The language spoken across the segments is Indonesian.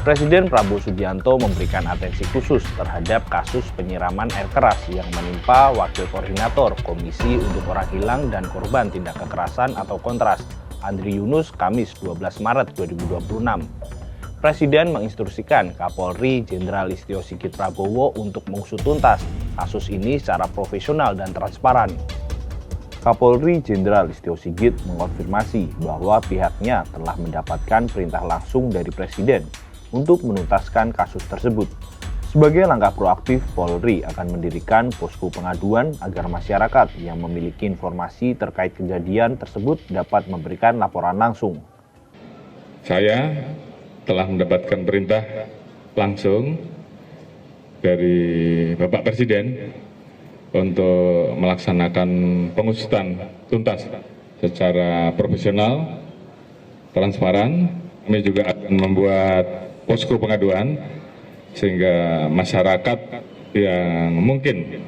Presiden Prabowo Subianto memberikan atensi khusus terhadap kasus penyiraman air keras yang menimpa Wakil Koordinator Komisi untuk Orang Hilang dan Korban Tindak Kekerasan atau Kontras, Andri Yunus, Kamis 12 Maret 2026. Presiden menginstruksikan Kapolri Jenderal Listio Sigit Prabowo untuk mengusut tuntas kasus ini secara profesional dan transparan. Kapolri Jenderal Listio Sigit mengonfirmasi bahwa pihaknya telah mendapatkan perintah langsung dari Presiden untuk menuntaskan kasus tersebut. Sebagai langkah proaktif, Polri akan mendirikan posko pengaduan agar masyarakat yang memiliki informasi terkait kejadian tersebut dapat memberikan laporan langsung. Saya telah mendapatkan perintah langsung dari Bapak Presiden untuk melaksanakan pengusutan tuntas secara profesional, transparan. Kami juga akan membuat posko pengaduan sehingga masyarakat yang mungkin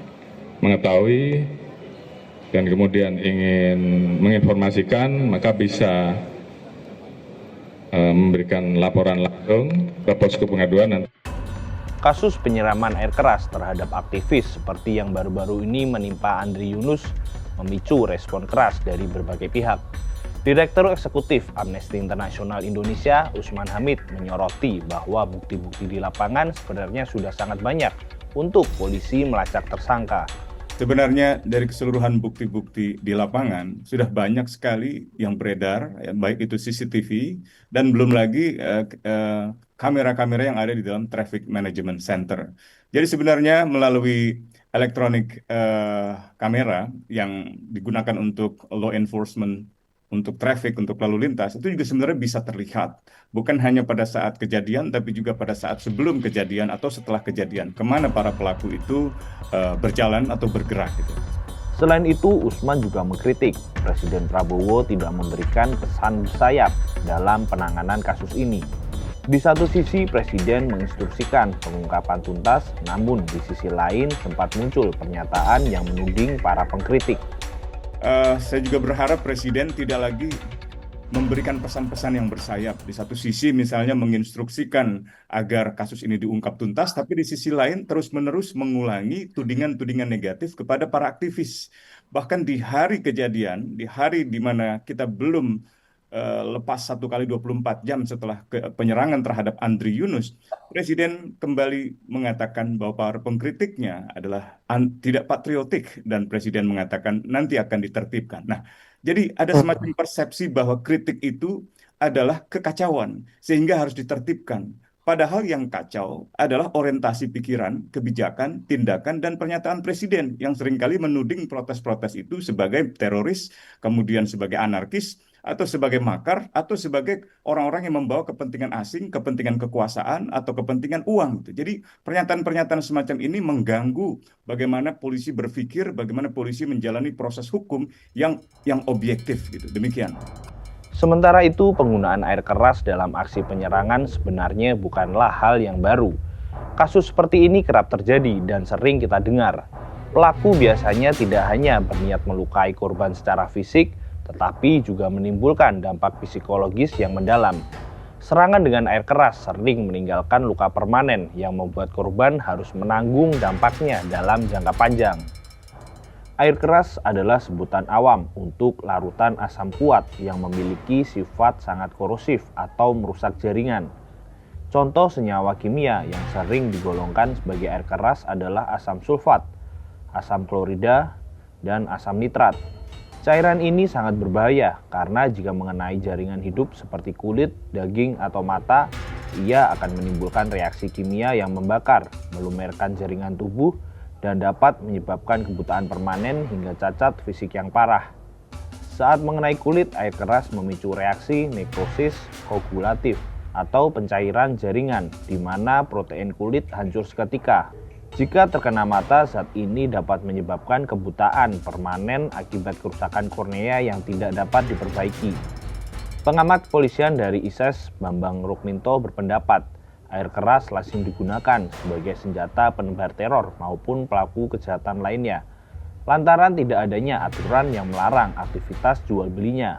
mengetahui dan kemudian ingin menginformasikan maka bisa memberikan laporan langsung ke posko pengaduan. Kasus penyiraman air keras terhadap aktivis seperti yang baru-baru ini menimpa Andri Yunus memicu respon keras dari berbagai pihak. Direktur Eksekutif Amnesty International Indonesia, Usman Hamid, menyoroti bahwa bukti-bukti di lapangan sebenarnya sudah sangat banyak untuk polisi melacak tersangka. Sebenarnya dari keseluruhan bukti-bukti di lapangan sudah banyak sekali yang beredar, baik itu CCTV dan belum lagi kamera-kamera yang ada di dalam Traffic Management Center. Jadi sebenarnya melalui elektronik kamera yang digunakan untuk law enforcement, untuk traffic, untuk lalu lintas, itu juga sebenarnya bisa terlihat. Bukan hanya pada saat kejadian, tapi juga pada saat sebelum kejadian atau setelah kejadian. Kemana para pelaku itu berjalan atau bergerak gitu. Selain itu, Usman juga mengkritik Presiden Prabowo tidak memberikan pesan bersayap dalam penanganan kasus ini. Di satu sisi, Presiden menginstruksikan pengungkapan tuntas, namun di sisi lain sempat muncul pernyataan yang menuding para pengkritik. Saya juga berharap Presiden tidak lagi memberikan pesan-pesan yang bersayap. Di satu sisi misalnya menginstruksikan agar kasus ini diungkap tuntas, tapi di sisi lain terus-menerus mengulangi tudingan-tudingan negatif kepada para aktivis. Bahkan di hari kejadian, di hari di mana kita belum lepas 1 kali 24 jam setelah penyerangan terhadap Andri Yunus, Presiden kembali mengatakan bahwa para pengkritiknya adalah tidak patriotik dan Presiden mengatakan nanti akan ditertibkan. Nah, jadi ada semacam persepsi bahwa kritik itu adalah kekacauan sehingga harus ditertibkan. Padahal yang kacau adalah orientasi pikiran, kebijakan, tindakan, dan pernyataan Presiden yang seringkali menuding protes-protes itu sebagai teroris, kemudian sebagai anarkis, atau sebagai makar, atau sebagai orang-orang yang membawa kepentingan asing, kepentingan kekuasaan, atau kepentingan uang. Jadi pernyataan-pernyataan semacam ini mengganggu bagaimana polisi berpikir, bagaimana polisi menjalani proses hukum yang objektif. Demikian. Sementara itu, penggunaan air keras dalam aksi penyerangan sebenarnya bukanlah hal yang baru. Kasus seperti ini kerap terjadi dan sering kita dengar. Pelaku biasanya tidak hanya berniat melukai korban secara fisik, tetapi juga menimbulkan dampak psikologis yang mendalam. Serangan dengan air keras sering meninggalkan luka permanen yang membuat korban harus menanggung dampaknya dalam jangka panjang. Air keras adalah sebutan awam untuk larutan asam kuat yang memiliki sifat sangat korosif atau merusak jaringan. Contoh senyawa kimia yang sering digolongkan sebagai air keras adalah asam sulfat, asam klorida, dan asam nitrat. Cairan ini sangat berbahaya karena jika mengenai jaringan hidup seperti kulit, daging, atau mata, ia akan menimbulkan reaksi kimia yang membakar, melumerkan jaringan tubuh, dan dapat menyebabkan kebutaan permanen hingga cacat fisik yang parah. Saat mengenai kulit, air keras memicu reaksi nekrosis koagulatif atau pencairan jaringan, di mana protein kulit hancur seketika. Jika terkena mata, zat ini dapat menyebabkan kebutaan permanen akibat kerusakan kornea yang tidak dapat diperbaiki. Pengamat kepolisian dari ISES, Bambang Rukminto, berpendapat air keras lazim digunakan sebagai senjata penebar teror maupun pelaku kejahatan lainnya, lantaran tidak adanya aturan yang melarang aktivitas jual belinya.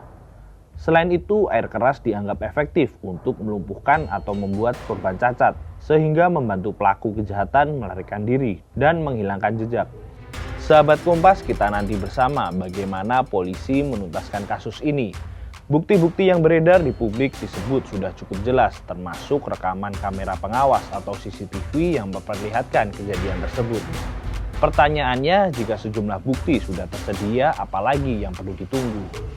Selain itu, air keras dianggap efektif untuk melumpuhkan atau membuat korban cacat, sehingga membantu pelaku kejahatan melarikan diri dan menghilangkan jejak. Sahabat Kompas, kita nanti bersama bagaimana polisi menuntaskan kasus ini. Bukti-bukti yang beredar di publik disebut sudah cukup jelas, termasuk rekaman kamera pengawas atau CCTV yang memperlihatkan kejadian tersebut. Pertanyaannya, jika sejumlah bukti sudah tersedia, apalagi yang perlu ditunggu?